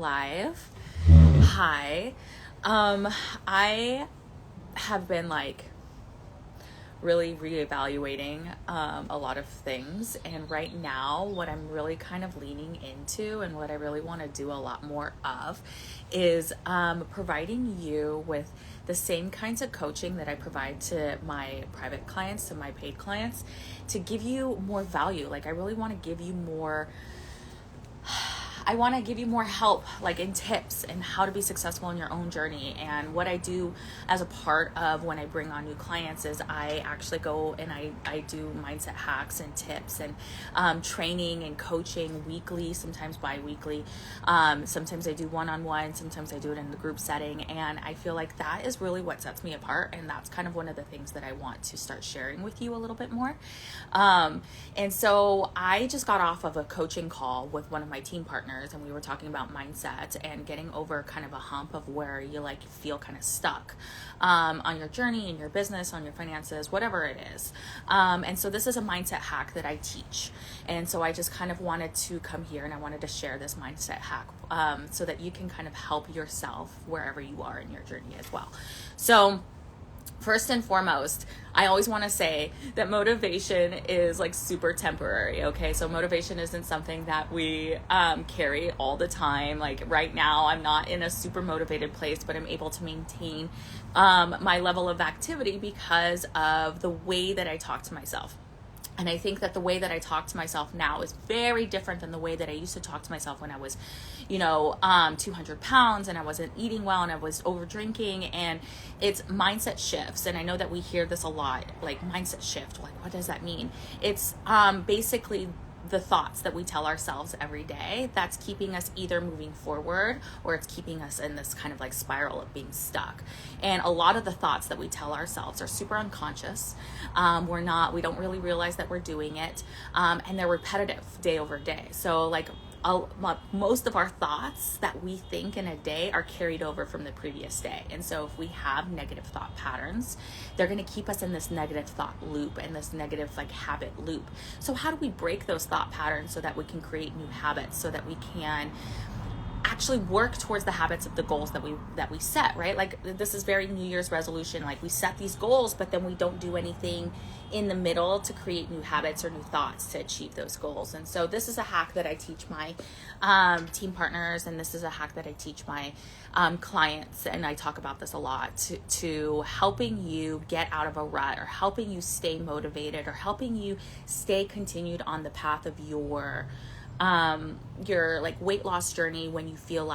live. Hi. I have been really reevaluating a lot of things, and right now what I'm really kind of leaning into and what I really want to do a lot more of is providing you with the same kinds of coaching that I provide to my private clients, to my paid clients, to give you more value. I really want to give you more help, in tips and how to be successful in your own journey. And what I do as a part of when I bring on new clients is I actually go and I do mindset hacks and tips and training and coaching weekly, sometimes bi-weekly. Sometimes I do one-on-one, sometimes I do it in the group setting. And I feel like that is really what sets me apart. And that's kind of one of the things that I want to start sharing with you a little bit more. And so I just got off of a coaching call with one of my team partners, and we were talking about mindset and getting over kind of a hump of where you feel kind of stuck on your journey, in your business, on your finances, whatever it is. And so this is a mindset hack that I teach. And so I just kind of wanted to come here and I wanted to share this mindset hack so that you can kind of help yourself wherever you are in your journey as well. So first and foremost, I always want to say that motivation is super temporary, okay? So motivation isn't something that we carry all the time. Right now, I'm not in a super motivated place, but I'm able to maintain my level of activity because of the way that I talk to myself. And I think that the way that I talk to myself now is very different than the way that I used to talk to myself when I was, 200 pounds and I wasn't eating well and I was over drinking. And it's mindset shifts. And I know that we hear this a lot, mindset shift. What does that mean? It's basically the thoughts that we tell ourselves every day that's keeping us either moving forward or it's keeping us in this kind of spiral of being stuck. And a lot of the thoughts that we tell ourselves are super unconscious. We don't really realize that we're doing it. And they're repetitive day over day. So most of our thoughts that we think in a day are carried over from the previous day. And so if we have negative thought patterns, they're going to keep us in this negative thought loop and this negative habit loop. So how do we break those thought patterns so that we can create new habits, so that we can actually work towards the habits of the goals that we set, right? This is very New Year's resolution. We set these goals, but then we don't do anything in the middle to create new habits or new thoughts to achieve those goals. And so this is a hack that I teach my team partners, and this is a hack that I teach my clients, and I talk about this a lot, to helping you get out of a rut, or helping you stay motivated, or helping you stay continued on the path of your weight loss journey when you feel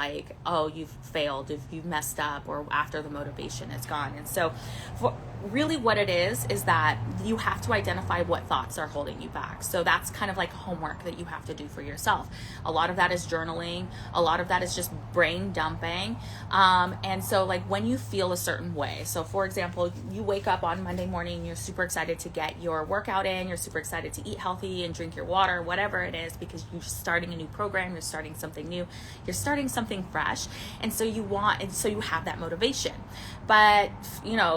you've failed, if you've messed up, or after the motivation is gone. And so really what it is that you have to identify what thoughts are holding you back. So that's kind of homework that you have to do for yourself. A lot of that is journaling. A lot of that is just brain dumping. And so when you feel a certain way, so for example, you wake up on Monday morning, you're super excited to get your workout in, you're super excited to eat healthy and drink your water, whatever it is, because you're starting a new program, you're starting something new, you're starting something fresh. And so you have that motivation. But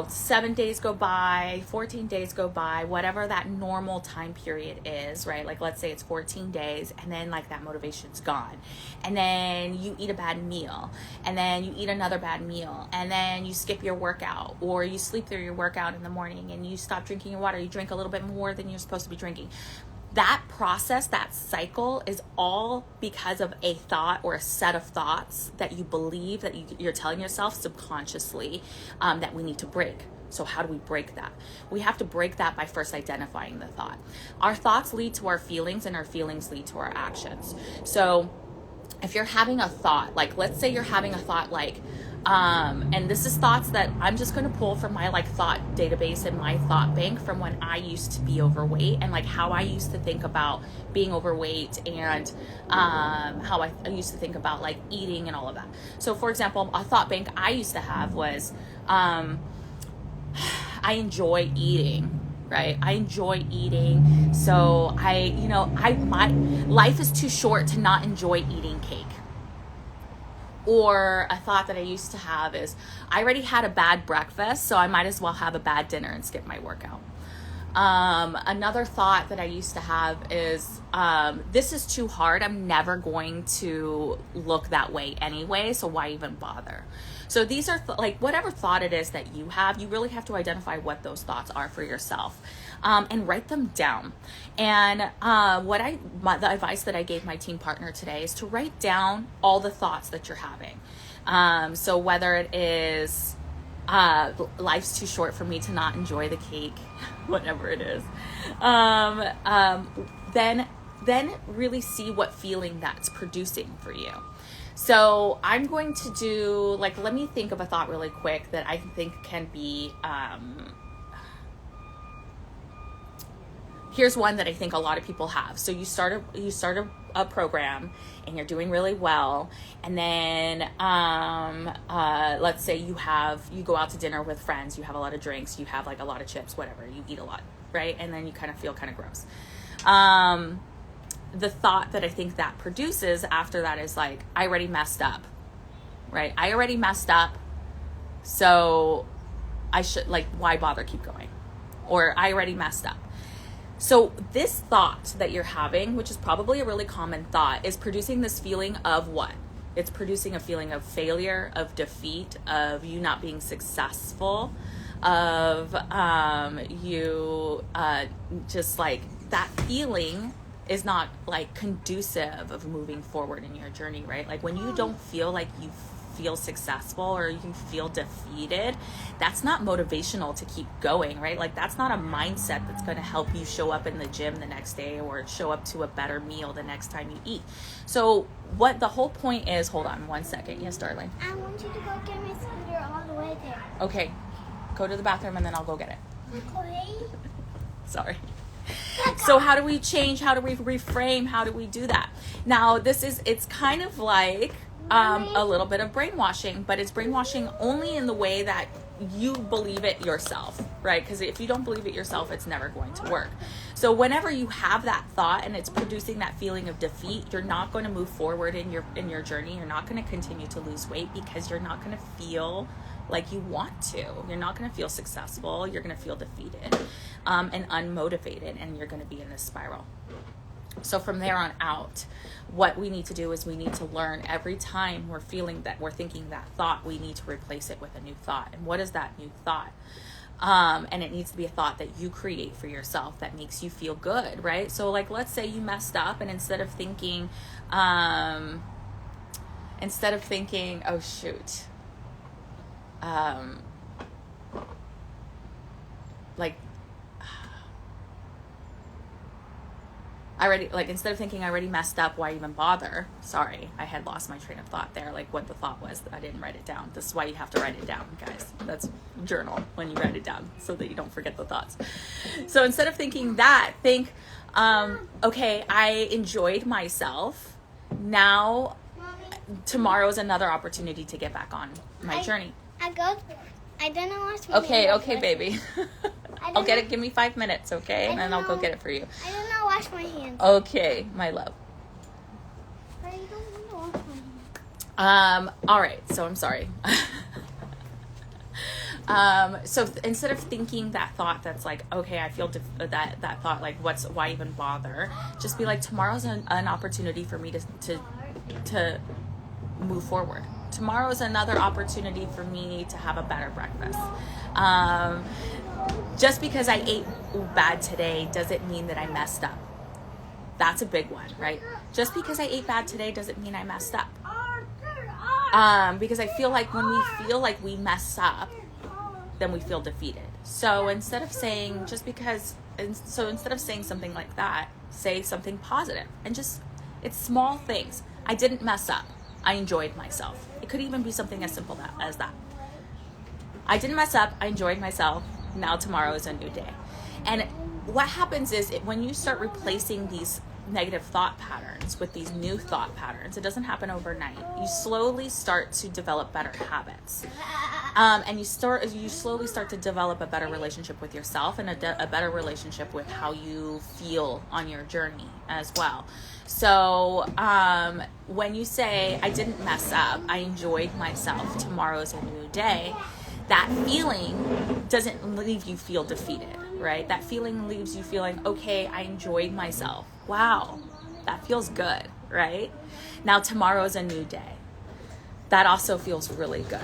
7 days go by, 14 days go by, whatever that normal time period is, right? Let's say it's 14 days, and then that motivation's gone. And then you eat a bad meal, and then you eat another bad meal, and then you skip your workout, or you sleep through your workout in the morning, and you stop drinking your water, you drink a little bit more than you're supposed to be drinking. That process, that cycle, is all because of a thought or a set of thoughts that you believe, that you're telling yourself subconsciously that we need to break. So how do we break that? We have to break that by first identifying the thought. Our thoughts lead to our feelings, and our feelings lead to our actions. So if you're having a thought, let's say you're having a thought and this is thoughts that I'm just going to pull from my thought database and my thought bank from when I used to be overweight, and how I used to think about being overweight, and how I used to think about eating and all of that. So for example, a thought bank I used to have was I enjoy eating. Right? I enjoy eating. So my life is too short to not enjoy eating cake. Or a thought that I used to have is I already had a bad breakfast, so I might as well have a bad dinner and skip my workout. Another thought that I used to have is, this is too hard. I'm never going to look that way anyway, so why even bother? So these are like whatever thought it is that you have, you really have to identify what those thoughts are for yourself, and write them down. And the advice that I gave my team partner today is to write down all the thoughts that you're having. So whether it is, life's too short for me to not enjoy the cake, whatever it is, then really see what feeling that's producing for you. So I'm going to do, like, let me think of a thought really quick that I think can be, here's one that I think a lot of people have. So you start a program and you're doing really well, and then let's say you go out to dinner with friends, you have a lot of drinks, you have like a lot of chips, whatever, you eat a lot, right? And then you kind of feel kind of gross. The thought that I think that produces after that is like, I already messed up, right? I already messed up, so I should, like, why bother keep going? Or I already messed up. So this thought that you're having, which is probably a really common thought, is producing this feeling of what? It's producing a feeling of failure, of defeat, of you not being successful, of you just like that feeling is not like conducive of moving forward in your journey, right? Like when you don't feel like you feel successful or you feel defeated, that's not motivational to keep going, right? Like that's not a mindset that's going to help you show up in the gym the next day or show up to a better meal the next time you eat. So what the whole point is, hold on one second. Yes, darling? I want you to go get my scooter all the way there. Okay. Go to the bathroom and then I'll go get it. Okay. Sorry. So how do we change? How do we reframe? How do we do that? Now, it's kind of like a little bit of brainwashing, but it's brainwashing only in the way that you believe it yourself, right? Because if you don't believe it yourself, it's never going to work. So whenever you have that thought and it's producing that feeling of defeat, you're not going to move forward in your journey. You're not going to continue to lose weight because you're not going to feel like you want to. You're not going to feel successful. You're going to feel defeated and unmotivated, and you're going to be in this spiral. So from there on out, what we need to do is we need to learn every time we're thinking that thought, we need to replace it with a new thought. And what is that new thought? And it needs to be a thought that you create for yourself that makes you feel good, right? So like, let's say you messed up, and instead of thinking, oh shoot, instead of thinking I already messed up, why even bother? Sorry, I had lost my train of thought there, like what the thought was. I didn't write it down. This is why you have to write it down, guys. That's journal when you write it down so that you don't forget the thoughts. So instead of thinking that, think, okay, I enjoyed myself. Now, tomorrow's another opportunity to get back on my journey. I didn't wash my hands. Okay, baby. I'll get it. Give me 5 minutes, okay? And then I'll go get it for you. I did not wash my hands. Okay, my love. But you don't want to wash my hands. All right. So I'm sorry. So instead of thinking that thought that's like, okay, I feel that thought, like, why even bother? Just be like, tomorrow's an opportunity for me to move forward. Tomorrow is another opportunity for me to have a better breakfast. Just because I ate bad today doesn't mean that I messed up. That's a big one, right? Just because I ate bad today doesn't mean I messed up. Because I feel like when we feel like we mess up, then we feel defeated. So instead of saying instead of saying something like that, say something positive, and it's small things. I didn't mess up. I enjoyed myself. It could even be something as simple as that. I didn't mess up. I enjoyed myself. Now tomorrow is a new day. And what happens is when you start replacing these negative thought patterns with these new thought patterns, it doesn't happen overnight. You slowly start to develop better habits. And you slowly start to develop a better relationship with yourself and a better relationship with how you feel on your journey as well. So when you say, I didn't mess up, I enjoyed myself, tomorrow's a new day, that feeling doesn't leave you feel defeated, right? That feeling leaves you feeling, okay, I enjoyed myself. Wow, that feels good, right? Now tomorrow's a new day. That also feels really good.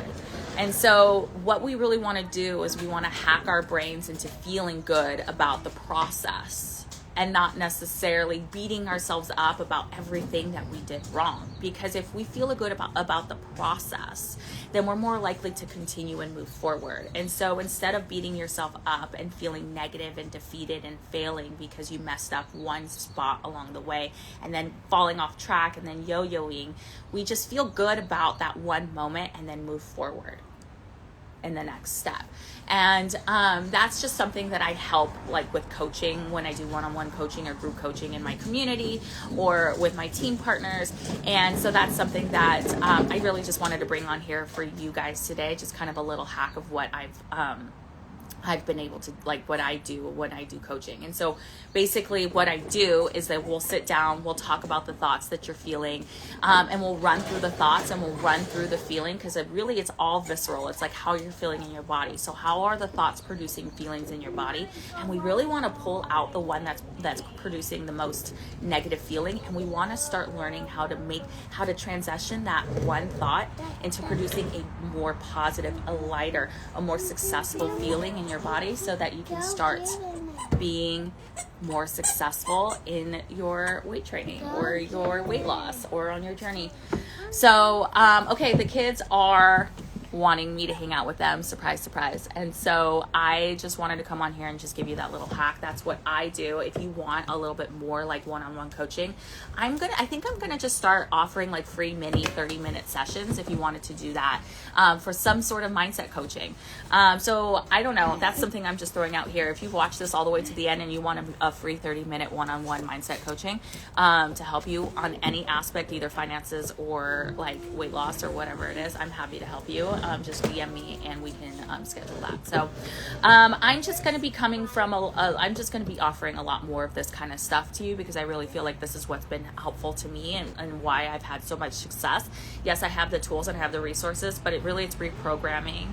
And so what we really want to do is we want to hack our brains into feeling good about the process and not necessarily beating ourselves up about everything that we did wrong. Because if we feel good about the process, then we're more likely to continue and move forward. And so instead of beating yourself up and feeling negative and defeated and failing because you messed up one spot along the way and then falling off track and then yo-yoing, we just feel good about that one moment and then move forward in the next step. And that's just something that I help like with coaching when I do one-on-one coaching or group coaching in my community or with my team partners. And so that's something that I really just wanted to bring on here for you guys today, just kind of a little hack of what I've been able to, like what I do when I do coaching. And so basically what I do is that we'll sit down, we'll talk about the thoughts that you're feeling, and we'll run through the thoughts and we'll run through the feeling, because it's all visceral. It's like how you're feeling in your body. So how are the thoughts producing feelings in your body? And we really want to pull out the one that's producing the most negative feeling, and we want to start learning how to transition that one thought into producing a more positive, a lighter, a more successful feeling in your body, so that you can start being more successful in your weight training or your weight loss or on your journey. So, okay, the kids are wanting me to hang out with them. Surprise, surprise. And so I just wanted to come on here and just give you that little hack. That's what I do. If you want a little bit more like one-on-one coaching, I think I'm going to just start offering like free mini 30-minute sessions if you wanted to do that for some sort of mindset coaching. So I don't know. That's something I'm just throwing out here. If you've watched this all the way to the end and you want a free 30-minute one-on-one mindset coaching to help you on any aspect, either finances or like weight loss or whatever it is, I'm happy to help you. Just DM me and we can schedule that. So I'm just going to be I'm just going to be offering a lot more of this kind of stuff to you, because I really feel like this is what's been helpful to me and why I've had so much success. Yes, I have the tools and I have the resources, but it's reprogramming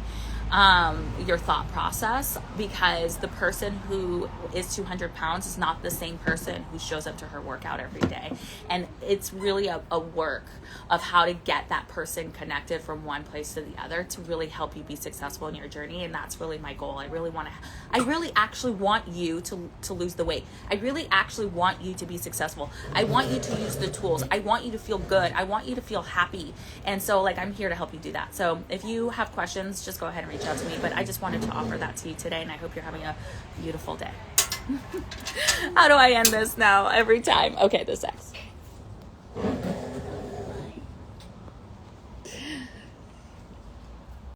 your thought process, because the person who is 200 pounds is not the same person who shows up to her workout every day. And it's really a work of how to get that person connected from one place to the other to really help you be successful in your journey. And that's really my goal. I really actually want you to lose the weight. I really actually want you to be successful. I want you to use the tools. I want you to feel good. I want you to feel happy. And so like, I'm here to help you do that. So if you have questions, just go ahead and reach out to me. But I just wanted to offer that to you today, and I hope you're having a beautiful day. How do I end this now every time? Okay, the sex.